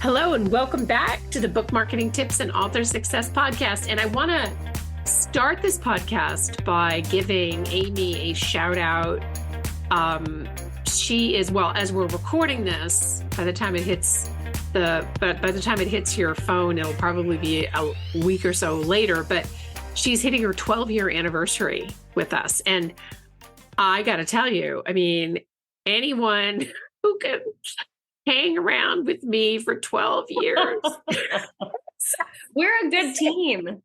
Hello and welcome back to the Book Marketing Tips and Author Success Podcast. And I want to start this podcast by giving Amy a shout out. She is, well, as we're recording this, by the time it hits your phone, it'll probably be a week or so later, but she's hitting her 12-year anniversary with us. And I got to tell you, I mean, anyone who can hang around with me for 12 years. We're a good team.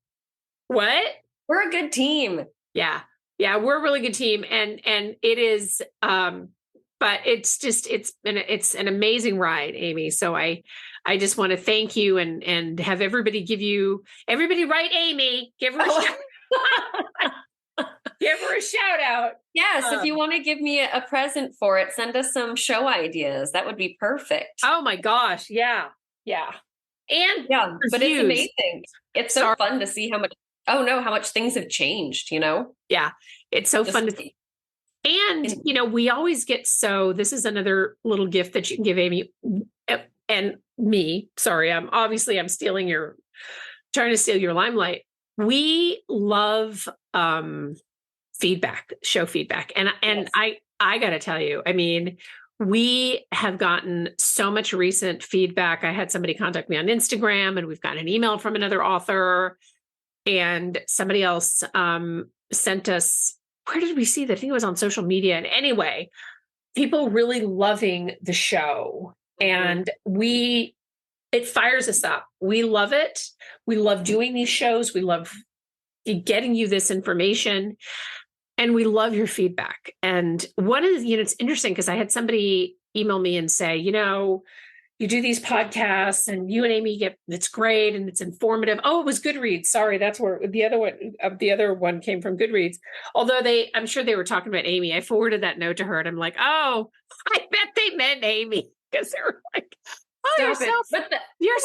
What? We're a good team. Yeah. Yeah. We're a really good team. And it is, but it's an amazing ride, Amy. So I just want to thank you and have everybody write Amy, give her a shout out. Yes, if you want to give me a present for it, send us some show ideas. That would be perfect. Oh my gosh. Yeah. Yeah. And but it's amazing. It's so fun to see how much things have changed, you know? Yeah. It's so fun to see. And, you know, we always get this is another little gift that you can give Amy and me. Sorry, I'm trying to steal your limelight. We love, show feedback. And yes. I got to tell you, I mean, we have gotten so much recent feedback. I had somebody contact me on Instagram and we've gotten an email from another author and somebody else sent us, where did we see that? I think it was on social media. And anyway, people really loving the show and it fires us up. We love it. We love doing these shows. We love getting you this information. And we love your feedback. And it's interesting because I had somebody email me and say, you do these podcasts and you and Amy it's great and it's informative. Oh, it was Goodreads. Sorry, that's where the other one came from, Goodreads. Although I'm sure they were talking about Amy. I forwarded that note to her and I'm like, oh, I bet they meant Amy because they were like, oh, you're so funny and you're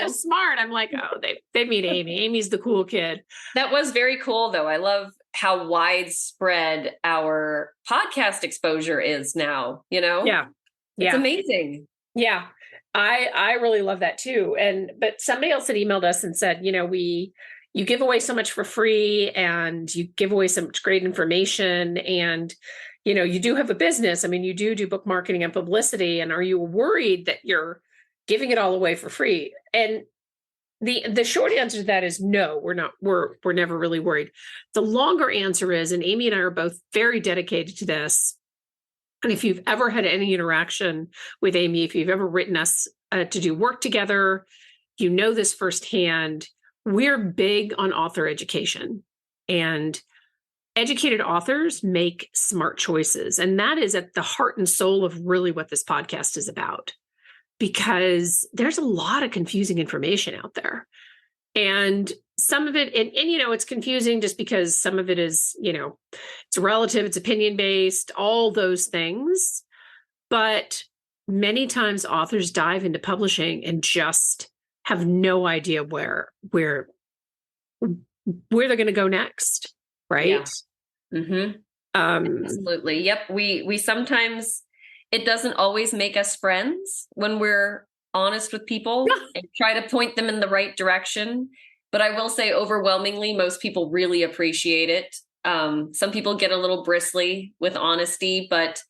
so smart. I'm like, oh, they mean Amy. Amy's the cool kid. That was very cool, though. I love how widespread our podcast exposure is now, you know? Yeah. It's amazing. Yeah. I really love that too. But somebody else had emailed us and said, you give away so much for free and you give away so much great information and you do have a business. I mean, you do book marketing and publicity. And are you worried that you're giving it all away for free? And the short answer to that is no, we're not. We're never really worried. The longer answer is, and Amy and I are both very dedicated to this. And if you've ever had any interaction with Amy, if you've ever written us to do work together, you know this firsthand. We're big on author education, and educated authors make smart choices. And that is at the heart and soul of really what this podcast is about, because there's a lot of confusing information out there. And some of it, and it's confusing just because some of it is, it's relative, it's opinion-based, all those things. But many times authors dive into publishing and just have no idea where they're going to go next. Right. Yeah. Mm-hmm. Absolutely. Yep. We sometimes, it doesn't always make us friends when we're honest with people and try to point them in the right direction. But I will say overwhelmingly, most people really appreciate it. Some people get a little bristly with honesty, but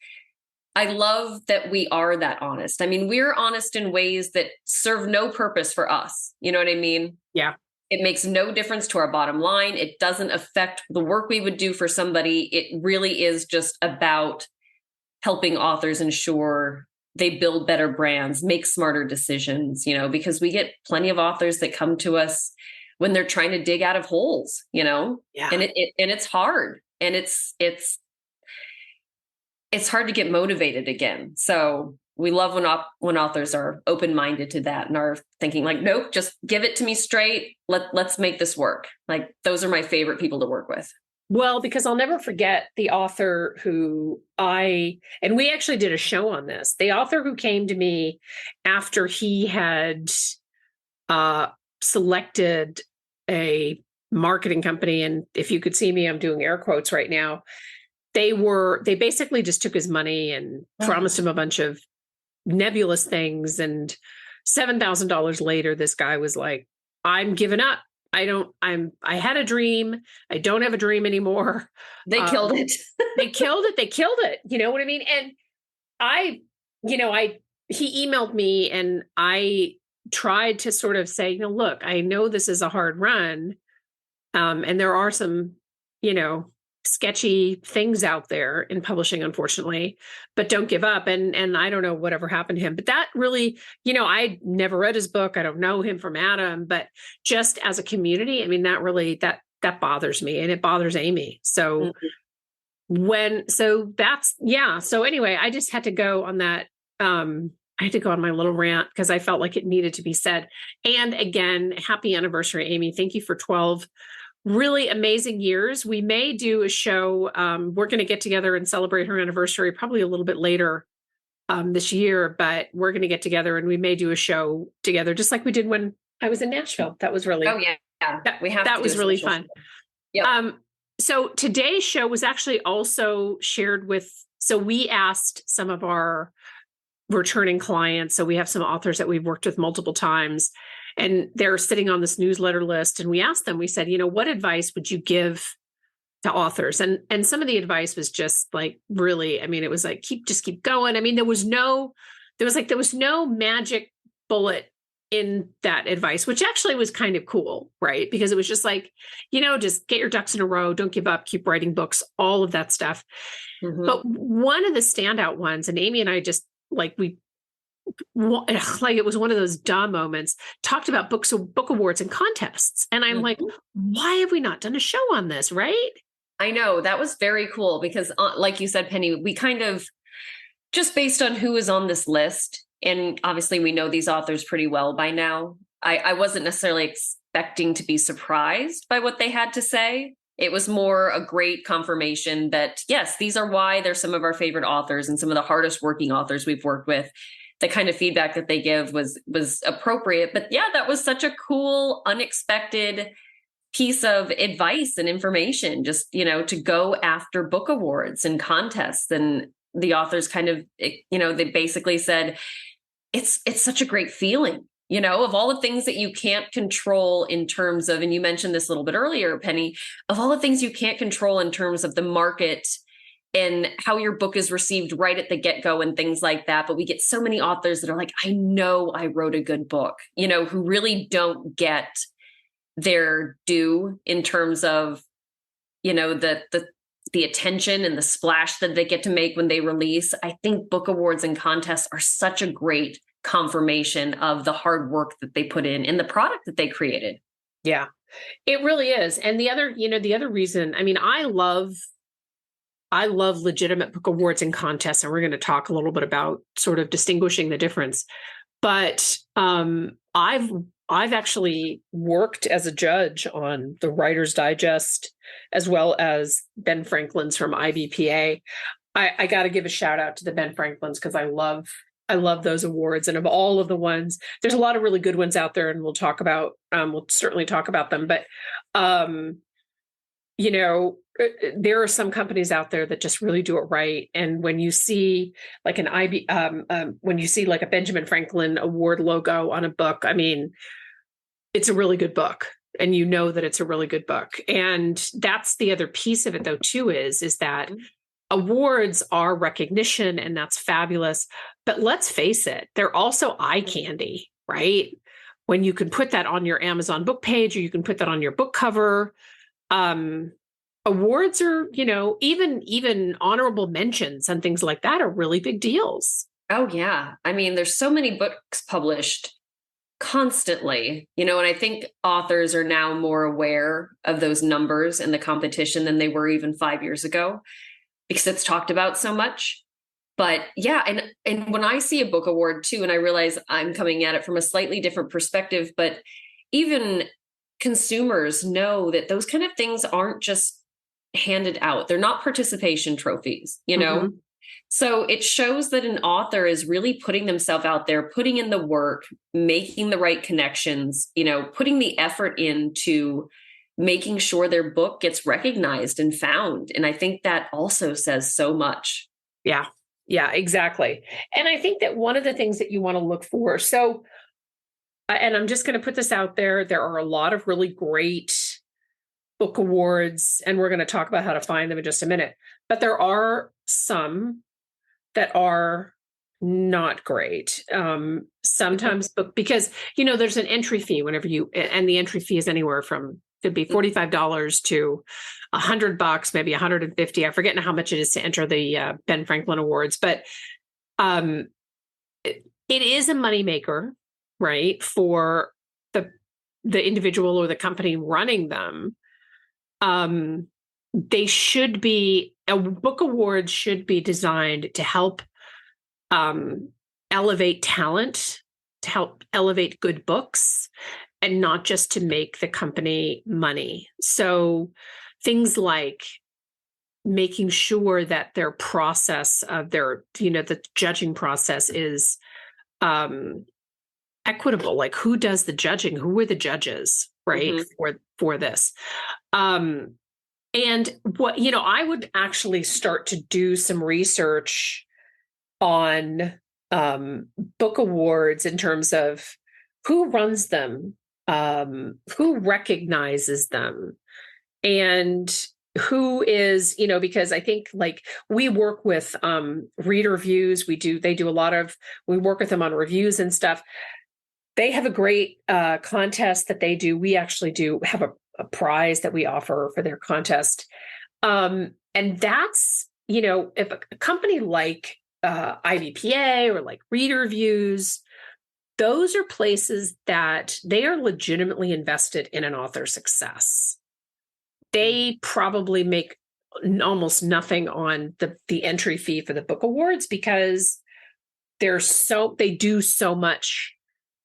I love that we are that honest. I mean, we're honest in ways that serve no purpose for us. You know what I mean? Yeah. It makes no difference to our bottom line. It doesn't affect the work we would do for somebody. It really is just about helping authors ensure they build better brands, make smarter decisions, because we get plenty of authors that come to us when they're trying to dig out of holes, and it's hard, and it's hard to get motivated again. So we love when authors are open-minded to that and are thinking like, nope, just give it to me straight. Let's make this work. Like, those are my favorite people to work with. Well, because I'll never forget the author and we actually did a show on this, the author who came to me after he had selected a marketing company. And if you could see me, I'm doing air quotes right now. They basically just took his money and promised him a bunch of nebulous things and $7,000 later, this guy was like, I'm giving up. I had a dream. I don't have a dream anymore. They killed it. They killed it. They killed it. You know what I mean? And he emailed me and I tried to sort of say, look, I know this is a hard run. And there are some, sketchy things out there in publishing, unfortunately, but don't give up. And I don't know whatever happened to him, but that really, I never read his book. I don't know him from Adam, but just as a community, I mean, that really, that bothers me and it bothers Amy. So so anyway, I just had to go on that. I had to go on my little rant because I felt like it needed to be said. And again, happy anniversary, Amy. Thank you for 12 really amazing years. We may do a show. We're going to get together and celebrate her anniversary probably a little bit later this year, but we're going to get together and we may do a show together, just like we did when I was in Nashville. That was really, that was really fun. Yeah. So today's show was actually also shared with, so we asked some of our returning clients. So we have some authors that we've worked with multiple times and they're sitting on this newsletter list. And we asked them, we said, what advice would you give to authors? And some of the advice was just like, really, I mean, it was like, keep going. I mean, there was no magic bullet in that advice, which actually was kind of cool, right? Because it was just like, just get your ducks in a row, don't give up, keep writing books, all of that stuff. Mm-hmm. But one of the standout ones, and Amy and I just like, it was one of those dumb moments, talked about book awards and contests. And I'm like, why have we not done a show on this? Right. I know that was very cool because like you said, Penny, we kind of just based on who is on this list. And obviously we know these authors pretty well by now. I wasn't necessarily expecting to be surprised by what they had to say. It was more a great confirmation that, yes, these are why they're some of our favorite authors and some of the hardest working authors we've worked with. The kind of feedback that they give was appropriate. But yeah, that was such a cool, unexpected piece of advice and information, just, to go after book awards and contests. And the authors kind of, they basically said, it's such a great feeling, of all the things that you can't control in terms of, and you mentioned this a little bit earlier, Penny, of all the things you can't control in terms of the market and how your book is received right at the get-go and things like that. But we get so many authors that are like, I know I wrote a good book, who really don't get their due in terms of, the attention and the splash that they get to make when they release. I think book awards and contests are such a great confirmation of the hard work that they put in the product that they created. Yeah, it really is. And the other reason, I mean, I love legitimate book awards and contests, and we're going to talk a little bit about sort of distinguishing the difference. But I've actually worked as a judge on the Writer's Digest, as well as Ben Franklin's from IBPA. I got to give a shout out to the Ben Franklin's because I love those awards. And of all of the ones, there's a lot of really good ones out there, and we'll certainly talk about them. But there are some companies out there that just really do it right. And when you see like when you see like a Benjamin Franklin Award logo on a book, I mean, it's a really good book, and that it's a really good book. And that's the other piece of it, though, too, is that awards are recognition, and that's fabulous. But let's face it, they're also eye candy, right? When you can put that on your Amazon book page, or you can put that on your book cover. Awards are, even honorable mentions and things like that are really big deals. Oh, yeah. I mean, there's so many books published constantly, and I think authors are now more aware of those numbers and the competition than they were even 5 years ago, because it's talked about so much. But yeah, and when I see a book award too, and I realize I'm coming at it from a slightly different perspective, but even consumers know that those kind of things aren't just handed out. They're not participation trophies, Mm-hmm. So it shows that an author is really putting themselves out there, putting in the work, making the right connections, putting the effort into making sure their book gets recognized and found. And I think that also says so much. Yeah, exactly. And I think that one of the things that you want to look for, so and I'm just going to put this out there. There are a lot of really great book awards, and we're going to talk about how to find them in just a minute. But there are some that are not great. Sometimes, but because, there's an entry fee whenever and the entry fee is anywhere from, could be $45 to $100, maybe 150. I forget now how much it is to enter the Ben Franklin Awards, but it is a moneymaker, right, for the individual or the company running them. They should be, a book award should be designed to help elevate talent, to help elevate good books, and not just to make the company money. So things like making sure that their process of the judging process is equitable, like who does the judging, who are the judges, right, for this. And what, I would actually start to do some research on book awards in terms of who runs them, who recognizes them, and who is, because I think like we work with reader views. We work with them on reviews and stuff. They have a great contest that they do. We actually do have a prize that we offer for their contest. And that's, if a company like IBPA or like reader views, those are places that they are legitimately invested in an author's success. They probably make almost nothing on the entry fee for the book awards because they do so much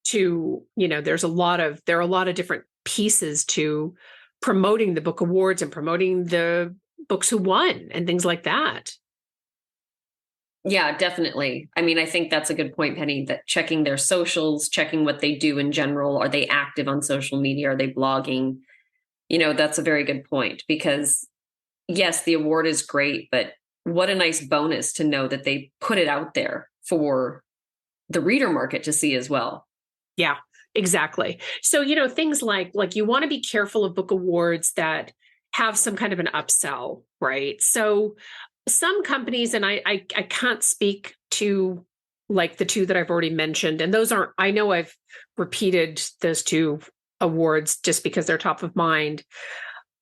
to, there are a lot of different pieces to promoting the book awards and promoting the books who won and things like that. Yeah, definitely. I mean, I think that's a good point, Penny, that checking their socials, checking what they do in general. Are they active on social media? Are they blogging? That's a very good point because yes, the award is great, but what a nice bonus to know that they put it out there for the reader market to see as well. Yeah, exactly. So, things like you want to be careful of book awards that have some kind of an upsell, right? So some companies, and I can't speak to like the two that I've already mentioned, and those aren't, I know I've repeated those two awards just because they're top of mind,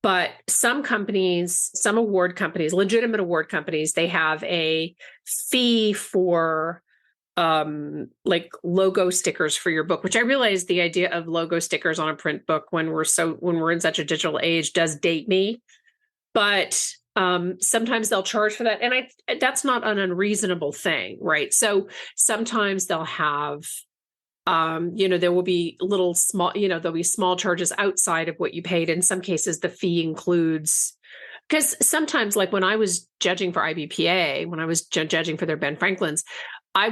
but some companies, some award companies, legitimate award companies, they have a fee for like logo stickers for your book, which I realize the idea of logo stickers on a print book when we're in such a digital age does date me, but sometimes they'll charge for that. And that's not an unreasonable thing, right? So sometimes they'll have, there will be there'll be small charges outside of what you paid. In some cases, the fee includes, because sometimes like when I was judging for IBPA, when I was judging for their Ben Franklins, I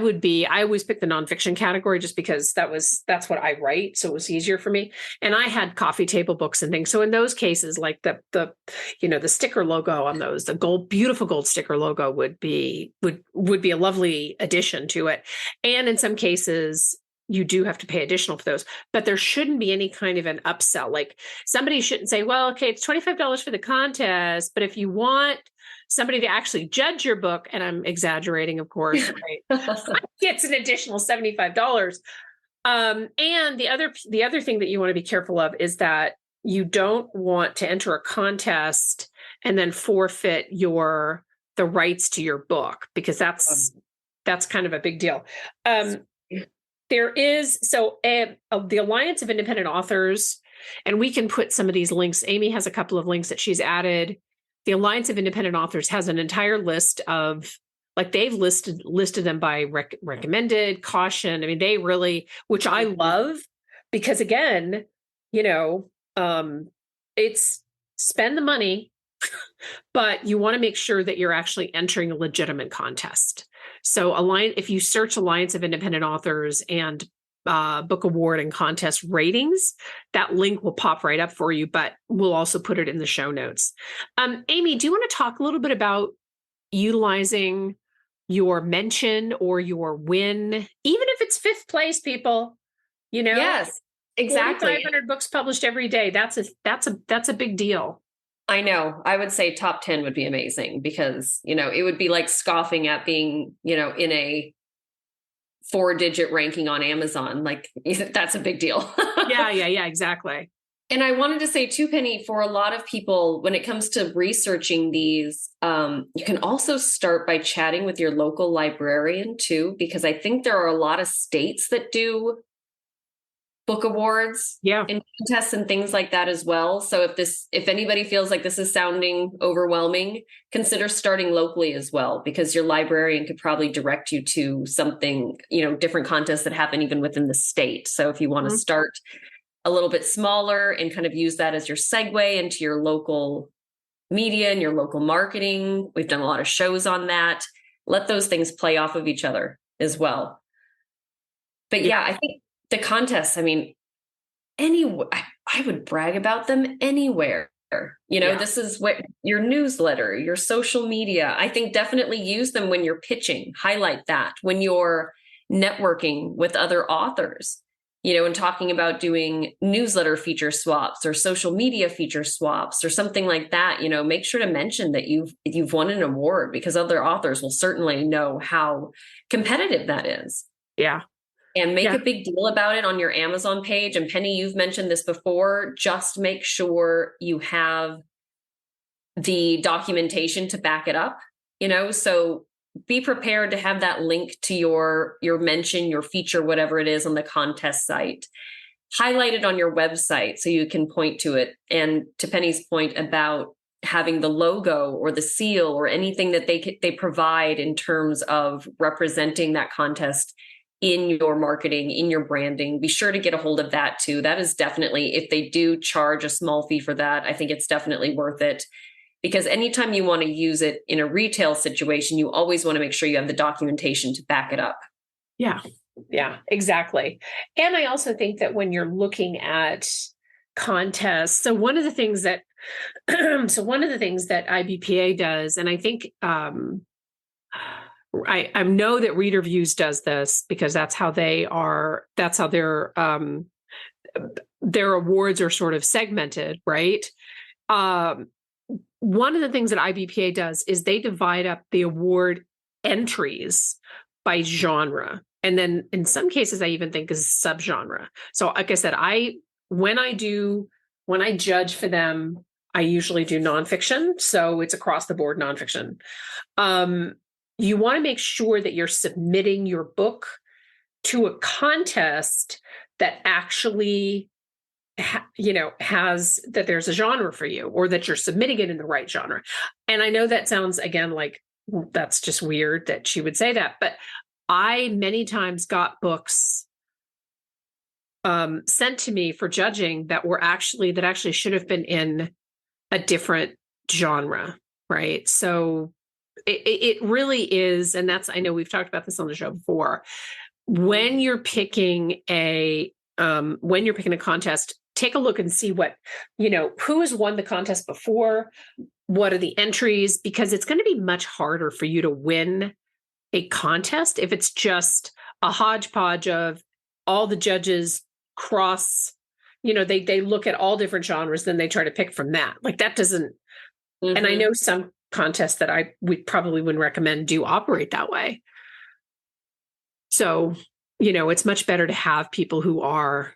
always picked the nonfiction category just because that's what I write. So it was easier for me. And I had coffee table books and things. So in those cases, like the sticker logo on those, the beautiful gold sticker logo would be a lovely addition to it. And in some cases, you do have to pay additional for those, but there shouldn't be any kind of an upsell. Like somebody shouldn't say, well, okay, it's $25 for the contest, but if you want somebody to actually judge your book, and I'm exaggerating, of course, right? It's an additional $75. And the other thing that you want to be careful of is that you don't want to enter a contest and then forfeit the rights to your book, because that's kind of a big deal. There is the Alliance of Independent Authors, and we can put some of these links. Amy has a couple of links that she's added. The Alliance of Independent Authors has an entire list of, like, they've listed them by recommended, caution. I mean, they really, which I love, because again, it's spend the money, but you want to make sure that you're actually entering a legitimate contest. So if you search Alliance of Independent Authors and book award and contest ratings, that link will pop right up for you, but we'll also put it in the show notes. Amy, do you want to talk a little bit about utilizing your mention or your win, even if it's fifth place, people? you know, Yes, exactly. 4,500 books published every day. That's a big deal. I know. I would say top 10 would be amazing because, it would be like scoffing at being, in a 4-digit ranking on Amazon. Like that's a big deal. Yeah, exactly. And I wanted to say too, Penny, for a lot of people, when it comes to researching these, you can also start by chatting with your local librarian too, because I think there are a lot of states that do book awards and contests and things like that as well. So if anybody feels like this is sounding overwhelming, consider starting locally as well, because your librarian could probably direct you to something, different contests that happen even within the state. So if you want to start a little bit smaller and kind of use that as your segue into your local media and your local marketing, we've done a lot of shows on that. Let those things play off of each other as well. But yeah, I think the contests, I mean, I would brag about them anywhere. This is what your newsletter, your social media, I think definitely use them when you're pitching, highlight that when you're networking with other authors, and talking about doing newsletter feature swaps or social media feature swaps or something like that, make sure to mention that you've won an award, because other authors will certainly know how competitive that is. Yeah. And make a big deal about it on your Amazon page. And Penny, you've mentioned this before, just make sure you have the documentation to back it up, so be prepared to have that link to your mention, your feature, whatever it is on the contest site. Highlight it on your website so you can point to it. And to Penny's point about having the logo or the seal or anything that they provide in terms of representing that contest in your marketing, in your branding, be sure to get a hold of that too. That is definitely, if they do charge a small fee for that, I think it's definitely worth it, because anytime you want to use it in a retail situation, you always want to make sure you have the documentation to back it up. Yeah, exactly. And I also think that when you're looking at contests, so one of the things that IBPA does, and I think, I know that Reader Views does this because that's how their awards are sort of segmented, right? One of the things that IBPA does is they divide up the award entries by genre. And then in some cases, I even think is subgenre. So like I said, when I judge for them, I usually do nonfiction. So it's across the board nonfiction. You want to make sure that you're submitting your book to a contest that actually, has that there's a genre for you, or that you're submitting it in the right genre. And I know that sounds, again, like that's just weird that she would say that, but I many times got books sent to me for judging that actually should have been in a different genre, right? So it really is, and I know we've talked about this on the show before. When you're picking a contest, take a look and see what, who has won the contest before, what are the entries, because it's going to be much harder for you to win a contest if it's just a hodgepodge of all the judges cross, they look at all different genres, then they try to pick from that. Like that doesn't, and I know some contests that we probably wouldn't recommend do operate that way. So, it's much better to have people who are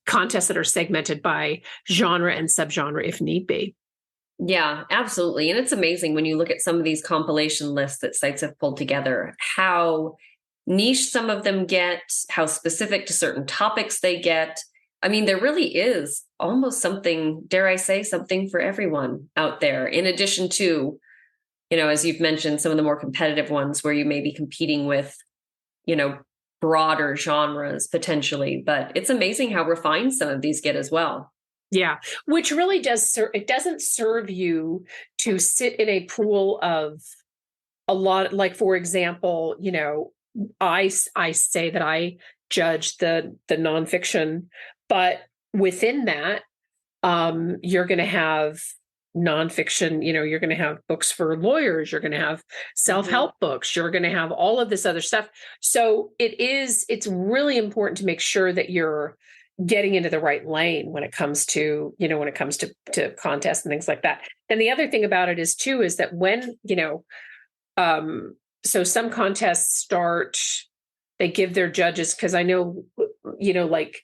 contests that are segmented by genre and subgenre if need be. Yeah, absolutely. And it's amazing when you look at some of these compilation lists that sites have pulled together, how niche some of them get, how specific to certain topics they get. I mean, there really is almost something, dare I say, something for everyone out there, in addition to, as you've mentioned, some of the more competitive ones where you may be competing with, broader genres potentially. But it's amazing how refined some of these get as well. Yeah, which really it doesn't serve you to sit in a pool of a lot, like, for example, I say that I judge the nonfiction, but within that, you're going to have, nonfiction, you're going to have books for lawyers, you're going to have self-help books, you're going to have all of this other stuff. So it's really important to make sure that you're getting into the right lane when it comes to, to contests and things like that. And the other thing about it is too, is that when, so some contests start, they give their judges, because I know, like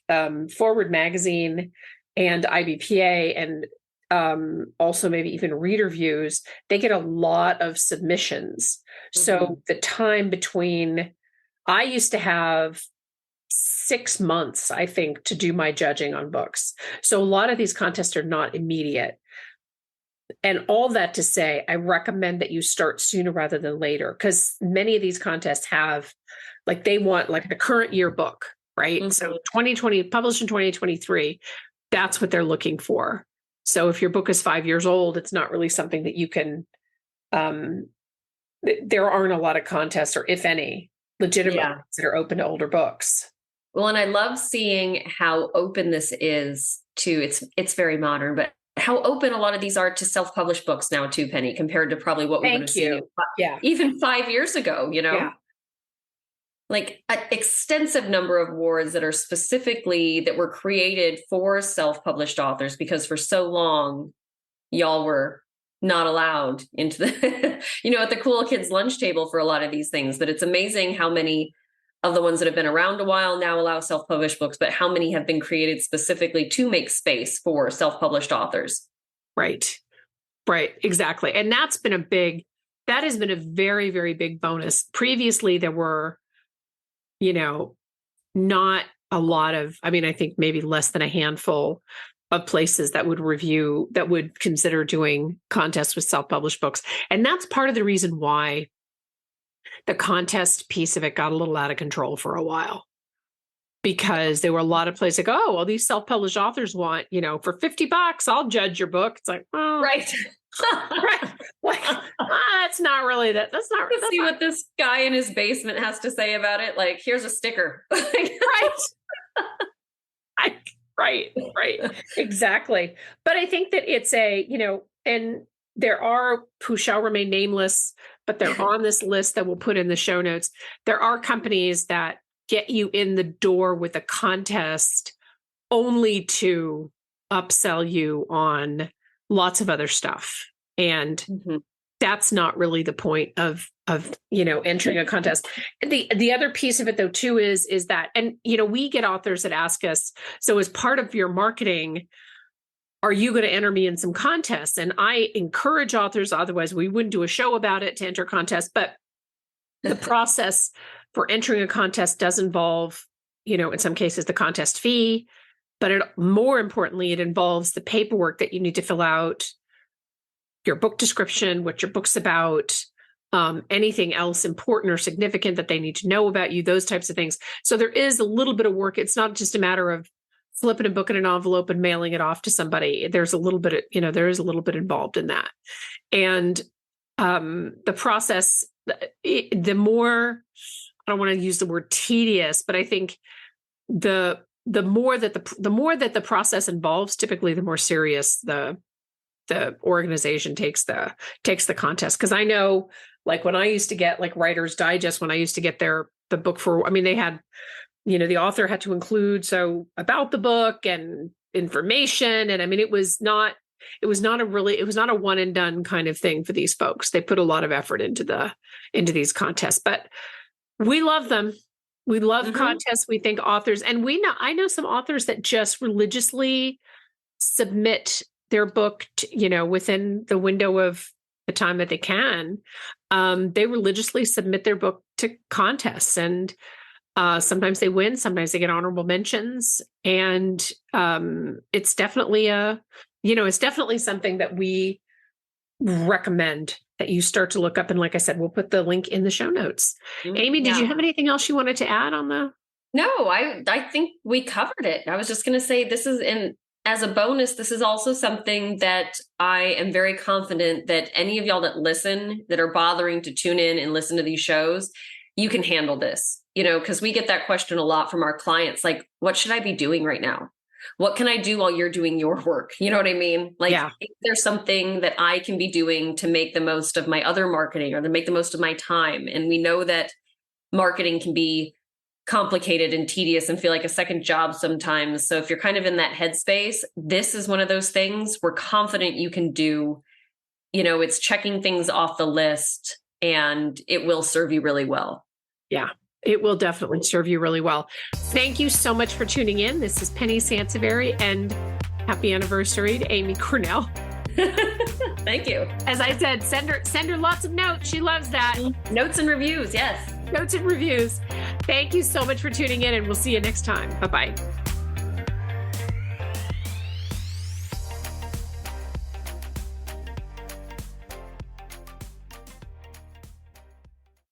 Forward Magazine and IBPA and also maybe even reader views, they get a lot of submissions. So the time between, I used to have 6 months, I think, to do my judging on books. So a lot of these contests are not immediate. And all that to say, I recommend that you start sooner rather than later, because many of these contests have, like, they want like the current year book, right? So 2020, published in 2023, that's what they're looking for. So if your book is 5 years old, it's not really something that you can, there aren't a lot of contests, or if any, legitimate ones that are open to older books. Well, and I love seeing how open this is to, it's very modern, but how open a lot of these are to self-published books now too, Penny, compared to probably what we would have seen even 5 years ago, like an extensive number of awards that are specifically, that were created for self-published authors, because for so long, y'all were not allowed into the, at the cool kids lunch table for a lot of these things. But it's amazing how many of the ones that have been around a while now allow self-published books, but how many have been created specifically to make space for self-published authors. Right, exactly. And that has been a very, very big bonus. Previously, there were, not a lot of, I think maybe less than a handful of places that would consider doing contests with self-published books. And that's part of the reason why the contest piece of it got a little out of control for a while, because there were a lot of places like, oh, well, these self-published authors want, for $50, I'll judge your book. It's like, oh, right. Right. Like, it's not really that. That's not really. See what this guy in his basement has to say about it. Like, here's a sticker. Right. Right. Exactly. But I think that it's and there are, who shall remain nameless, but they're on this list that we'll put in the show notes. There are companies that get you in the door with a contest only to upsell you on lots of other stuff. And that's not really the point of entering a contest. The other piece of it though too is that, and we get authors that ask us, so as part of your marketing, are you going to enter me in some contests? And I encourage authors, otherwise we wouldn't do a show about it, to enter contests. But the process for entering a contest does involve, in some cases, the contest fee, but more importantly, it involves the paperwork that you need to fill out, your book description, what your book's about, anything else important or significant that they need to know about you, those types of things. So there is a little bit of work. It's not just a matter of flipping a book in an envelope and mailing it off to somebody. There's a little bit of, there is a little bit involved in that. And the process, the more, I don't want to use the word tedious, but I think the more that the process involves, typically the more serious the organization takes the contest. Because I know, like, when I used to get like Writer's Digest, when I used to get the book for, they had, the author had to include about the book and information, and it was not a one and done kind of thing for these folks. They put a lot of effort into these contests, but we love them. We love contests. We think authors, and I know some authors that just religiously submit their book, within the window of the time that they can. They religiously submit their book to contests, and sometimes they win, sometimes they get honorable mentions. And it's definitely it's definitely something that we recommend that you start to look up. And like I said, we'll put the link in the show notes. Amy, did you have anything else you wanted to add on the? No, I think we covered it. I was just going to say, as a bonus, this is also something that I am very confident that any of y'all that listen, that are bothering to tune in and listen to these shows, you can handle this, because we get that question a lot from our clients. Like, what should I be doing right now? what can I do while you're doing your work? You know what I mean? Like, if there's something that I can be doing to make the most of my other marketing or to make the most of my time. And we know that marketing can be complicated and tedious and feel like a second job sometimes. So if you're kind of in that headspace, this is one of those things we're confident you can do. You know, it's checking things off the list and it will serve you really well. Yeah, it will definitely serve you really well. Thank you so much for tuning in. This is Penny Sansevieri, and happy anniversary to Amy Cornell. Thank you. As I said, send her lots of notes. She loves that. Notes and reviews. Yes. Notes and reviews. Thank you so much for tuning in, and we'll see you next time. Bye-bye.